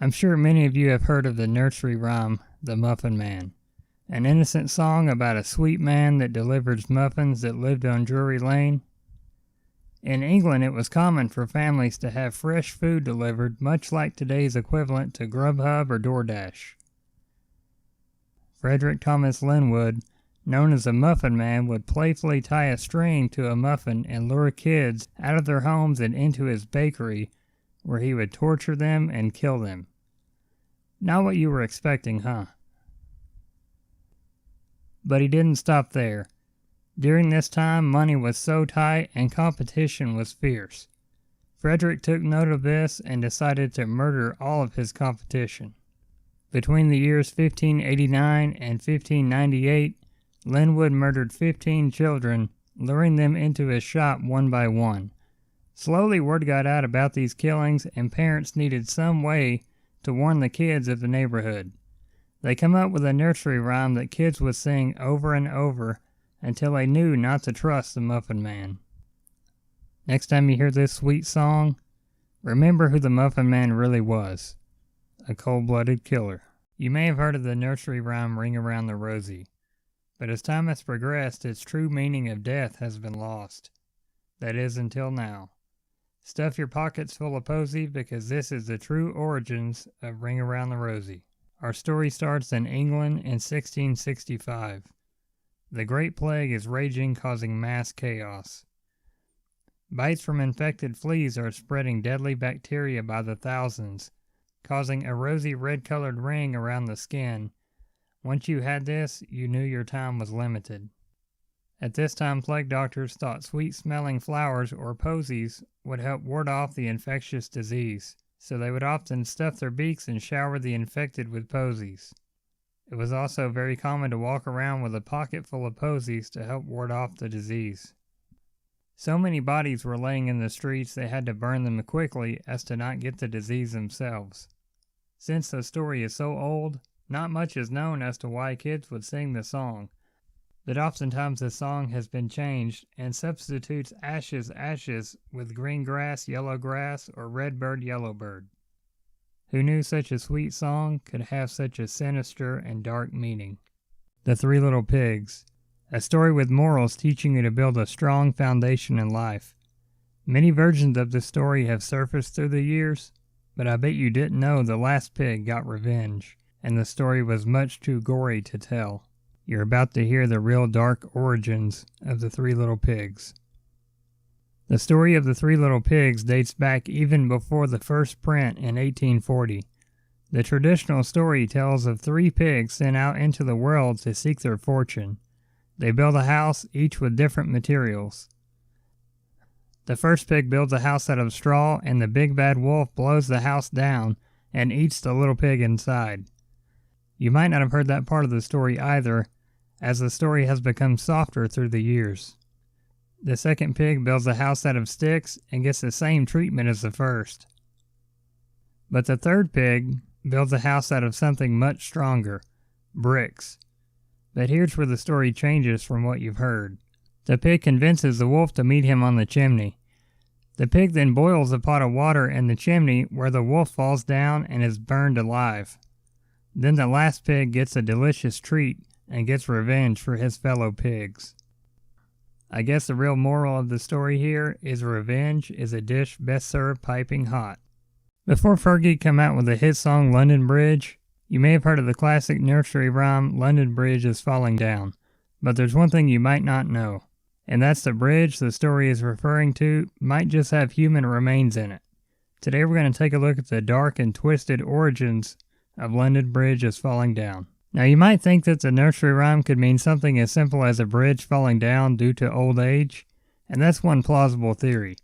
I'm sure many of you have heard of the nursery rhyme, The Muffin Man, an innocent song about a sweet man that delivers muffins that lived on Drury Lane. In England, it was common for families to have fresh food delivered, much like today's equivalent to Grubhub or DoorDash. Frederick Thomas Linwood, known as the Muffin Man, would playfully tie a string to a muffin and lure kids out of their homes and into his bakery, where he would torture them and kill them. Not what you were expecting, huh? But he didn't stop there. During this time, money was so tight and competition was fierce. Frederick took note of this and decided to murder all of his competition. Between the years 1589 and 1598, Linwood murdered 15 children, luring them into his shop one by one. Slowly, word got out about these killings, and parents needed some way to warn the kids of the neighborhood. They come up with a nursery rhyme that kids would sing over and over until they knew not to trust the Muffin Man. Next time you hear this sweet song, remember who the Muffin Man really was: a cold-blooded killer. You may have heard of the nursery rhyme Ring Around the Rosie, but as time has progressed, its true meaning of death has been lost. That is, until now. Stuff your pockets full of posy, because this is the true origins of Ring Around the Rosie. Our story starts in England in 1665. The Great Plague is raging, causing mass chaos. Bites from infected fleas are spreading deadly bacteria by the thousands, causing a rosy red-colored ring around the skin. Once you had this, you knew your time was limited. At this time, plague doctors thought sweet-smelling flowers or posies would help ward off the infectious disease, so they would often stuff their beaks and shower the infected with posies. It was also very common to walk around with a pocket full of posies to help ward off the disease. So many bodies were laying in the streets they had to burn them quickly as to not get the disease themselves. Since the story is so old, not much is known as to why kids would sing the song, but oftentimes the song has been changed and substitutes ashes, ashes with green grass, yellow grass, or red bird, yellow bird. Who knew such a sweet song could have such a sinister and dark meaning? The Three Little Pigs, a story with morals teaching you to build a strong foundation in life. Many versions of the story have surfaced through the years, but I bet you didn't know the last pig got revenge, and the story was much too gory to tell. You're about to hear the real dark origins of the Three Little Pigs. The story of the Three Little Pigs dates back even before the first print in 1840. The traditional story tells of three pigs sent out into the world to seek their fortune. They build a house, each with different materials. The first pig builds a house out of straw, and the big bad wolf blows the house down and eats the little pig inside. You might not have heard that part of the story either, as the story has become softer through the years. The second pig builds a house out of sticks and gets the same treatment as the first. But the third pig builds a house out of something much stronger, bricks. But here's where the story changes from what you've heard. The pig convinces the wolf to meet him on the chimney. The pig then boils a pot of water in the chimney, where the wolf falls down and is burned alive. Then the last pig gets a delicious treat and gets revenge for his fellow pigs. I guess the real moral of the story here is revenge is a dish best served piping hot. Before Fergie came out with the hit song London Bridge, you may have heard of the classic nursery rhyme London Bridge is falling down, but there's one thing you might not know, and that's the bridge the story is referring to might just have human remains in it. Today we're going to take a look at the dark and twisted origins of London Bridge is falling down. Now you might think that the nursery rhyme could mean something as simple as a bridge falling down due to old age, and that's one plausible theory.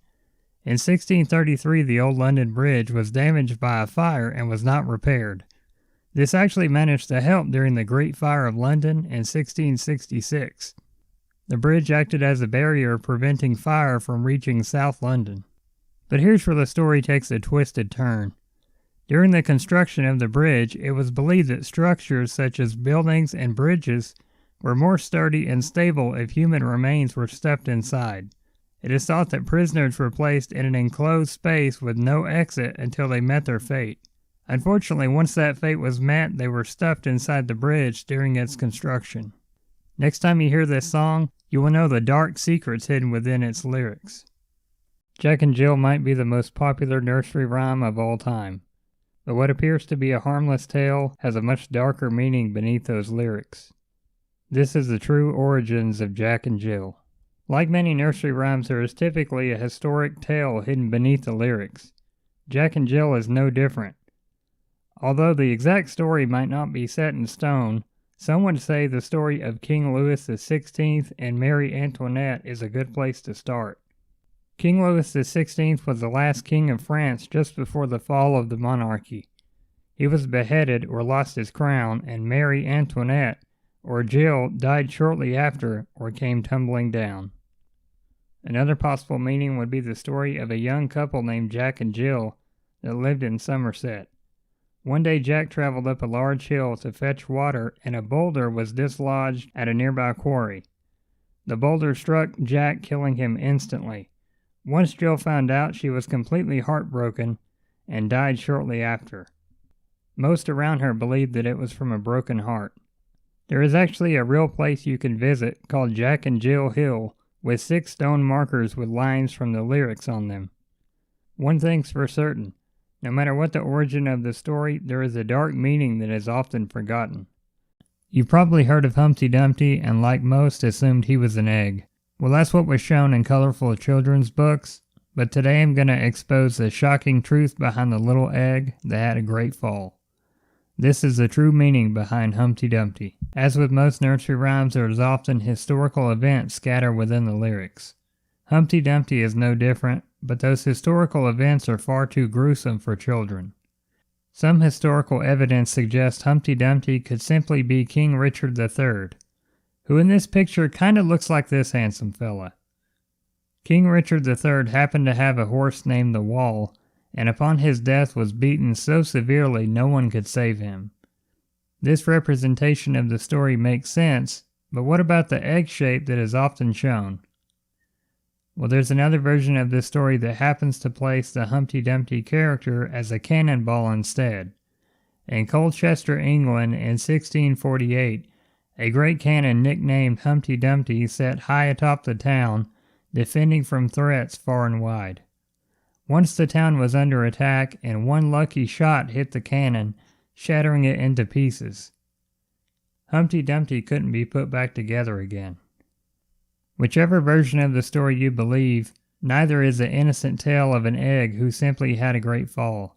In 1633, the old London Bridge was damaged by a fire and was not repaired. This actually managed to help during the Great Fire of London in 1666. The bridge acted as a barrier preventing fire from reaching South London. But here's where the story takes a twisted turn. During the construction of the bridge, it was believed that structures such as buildings and bridges were more sturdy and stable if human remains were stuffed inside. It is thought that prisoners were placed in an enclosed space with no exit until they met their fate. Unfortunately, once that fate was met, they were stuffed inside the bridge during its construction. Next time you hear this song, you will know the dark secrets hidden within its lyrics. Jack and Jill might be the most popular nursery rhyme of all time, but what appears to be a harmless tale has a much darker meaning beneath those lyrics. This is the true origins of Jack and Jill. Like many nursery rhymes, there is typically a historic tale hidden beneath the lyrics. Jack and Jill is no different. Although the exact story might not be set in stone, some would say the story of King Louis XVI and Marie Antoinette is a good place to start. King Louis XVI was the last king of France just before the fall of the monarchy. He was beheaded or lost his crown, and Marie Antoinette, or Jill, died shortly after or came tumbling down. Another possible meaning would be the story of a young couple named Jack and Jill that lived in Somerset. One day Jack traveled up a large hill to fetch water, and a boulder was dislodged at a nearby quarry. The boulder struck Jack, killing him instantly. Once Jill found out, she was completely heartbroken and died shortly after. Most around her believed that it was from a broken heart. There is actually a real place you can visit called Jack and Jill Hill, with 6 stone markers with lines from the lyrics on them. One thing's for certain. No matter what the origin of the story, there is a dark meaning that is often forgotten. You've probably heard of Humpty Dumpty and, like most, assumed he was an egg. Well, that's what was shown in colorful children's books, but today I'm going to expose the shocking truth behind the little egg that had a great fall. This is the true meaning behind Humpty Dumpty. As with most nursery rhymes, there is often historical events scattered within the lyrics. Humpty Dumpty is no different, but those historical events are far too gruesome for children. Some historical evidence suggests Humpty Dumpty could simply be King Richard III, who in this picture kinda looks like this handsome fella. King Richard III happened to have a horse named the Wall, and upon his death was beaten so severely no one could save him. This representation of the story makes sense, but what about the egg shape that is often shown? Well, there's another version of this story that happens to place the Humpty Dumpty character as a cannonball instead. In Colchester, England in 1648, a great cannon nicknamed Humpty Dumpty sat high atop the town, defending from threats far and wide. Once the town was under attack, and one lucky shot hit the cannon, shattering it into pieces. Humpty Dumpty couldn't be put back together again. Whichever version of the story you believe, neither is the innocent tale of an egg who simply had a great fall.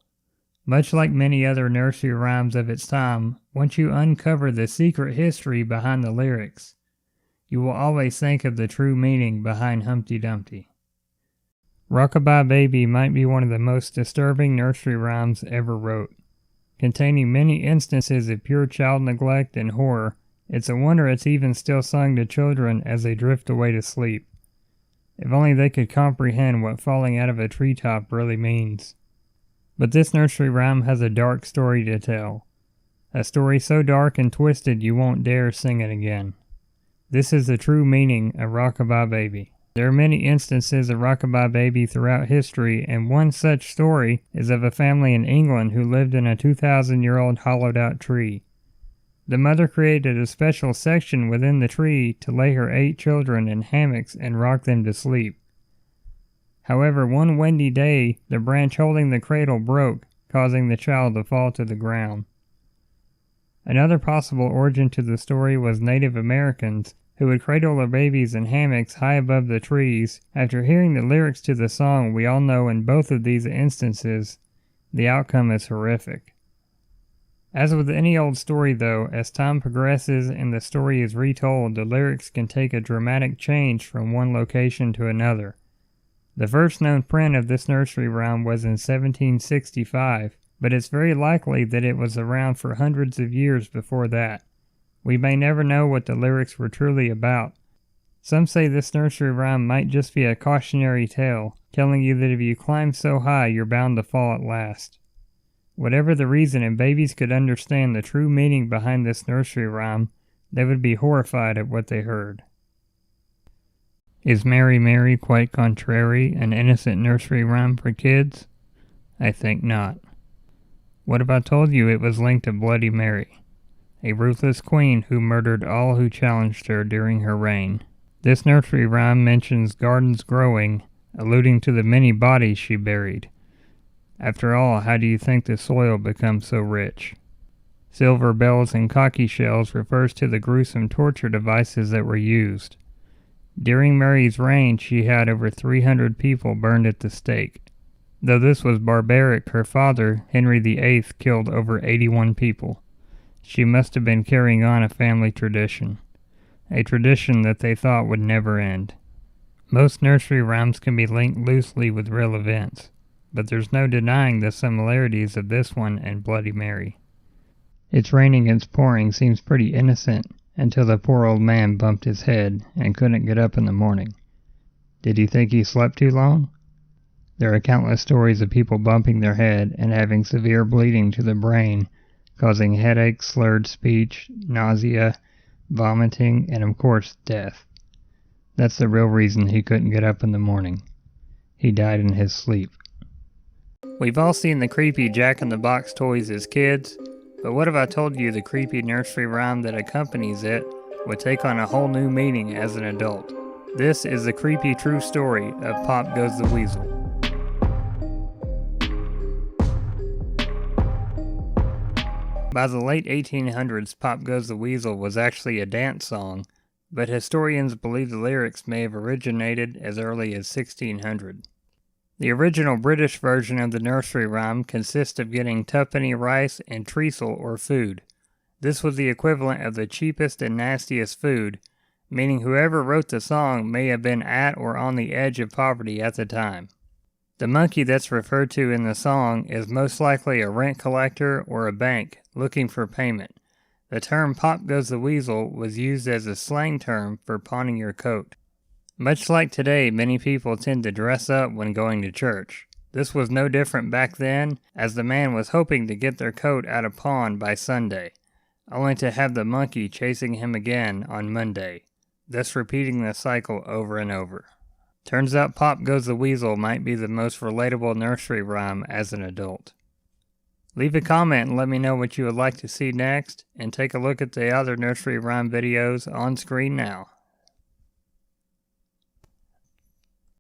Much like many other nursery rhymes of its time, once you uncover the secret history behind the lyrics, you will always think of the true meaning behind Humpty Dumpty. Rock-a-Bye Baby might be one of the most disturbing nursery rhymes ever wrote. Containing many instances of pure child neglect and horror, it's a wonder it's even still sung to children as they drift away to sleep. If only they could comprehend what falling out of a treetop really means. But this nursery rhyme has a dark story to tell. A story so dark and twisted you won't dare sing it again. This is the true meaning of Rock-a-Bye Baby. There are many instances of Rock-a-Bye Baby throughout history, and one such story is of a family in England who lived in a 2,000-year-old hollowed-out tree. The mother created a special section within the tree to lay her 8 children in hammocks and rock them to sleep. However, one windy day, the branch holding the cradle broke, causing the child to fall to the ground. Another possible origin to the story was Native Americans, who would cradle their babies in hammocks high above the trees. After hearing the lyrics to the song, we all know in both of these instances, the outcome is horrific. As with any old story though, as time progresses and the story is retold, the lyrics can take a dramatic change from one location to another. The first known print of this nursery rhyme was in 1765, but it's very likely that it was around for hundreds of years before that. We may never know what the lyrics were truly about. Some say this nursery rhyme might just be a cautionary tale, telling you that if you climb so high you're bound to fall at last. Whatever the reason, if babies could understand the true meaning behind this nursery rhyme, they would be horrified at what they heard. Is Mary Mary quite contrary an innocent nursery rhyme for kids? I think not. What if I told you it was linked to Bloody Mary, a ruthless queen who murdered all who challenged her during her reign? This nursery rhyme mentions gardens growing, alluding to the many bodies she buried. After all, how do you think the soil becomes so rich? Silver bells and cocky shells refers to the gruesome torture devices that were used. During Mary's reign, she had over 300 people burned at the stake. Though this was barbaric, her father, Henry VIII, killed over 81 people. She must have been carrying on a family tradition, a tradition that they thought would never end. Most nursery rhymes can be linked loosely with real events, but there's no denying the similarities of this one and Bloody Mary. It's raining, it's pouring seems pretty innocent until the poor old man bumped his head and couldn't get up in the morning. Did he think he slept too long? There are countless stories of people bumping their head and having severe bleeding to the brain, causing headaches, slurred speech, nausea, vomiting, and of course, death. That's the real reason he couldn't get up in the morning. He died in his sleep. We've all seen the creepy Jack-in-the-Box toys as kids, but what if I told you the creepy nursery rhyme that accompanies it would take on a whole new meaning as an adult? This is the creepy true story of Pop Goes the Weasel. By the late 1800s, Pop Goes the Weasel was actually a dance song, but historians believe the lyrics may have originated as early as 1600. The original British version of the nursery rhyme consists of getting tuppenny rice and treacle or food. This was the equivalent of the cheapest and nastiest food, meaning whoever wrote the song may have been at or on the edge of poverty at the time. The monkey that's referred to in the song is most likely a rent collector or a bank looking for payment. The term Pop Goes the Weasel was used as a slang term for pawning your coat. Much like today, many people tend to dress up when going to church. This was no different back then, as the man was hoping to get their coat out of pawn by Sunday, only to have the monkey chasing him again on Monday, thus repeating the cycle over and over. Turns out Pop Goes the Weasel might be the most relatable nursery rhyme as an adult. Leave a comment and let me know what you would like to see next, and take a look at the other nursery rhyme videos on screen now.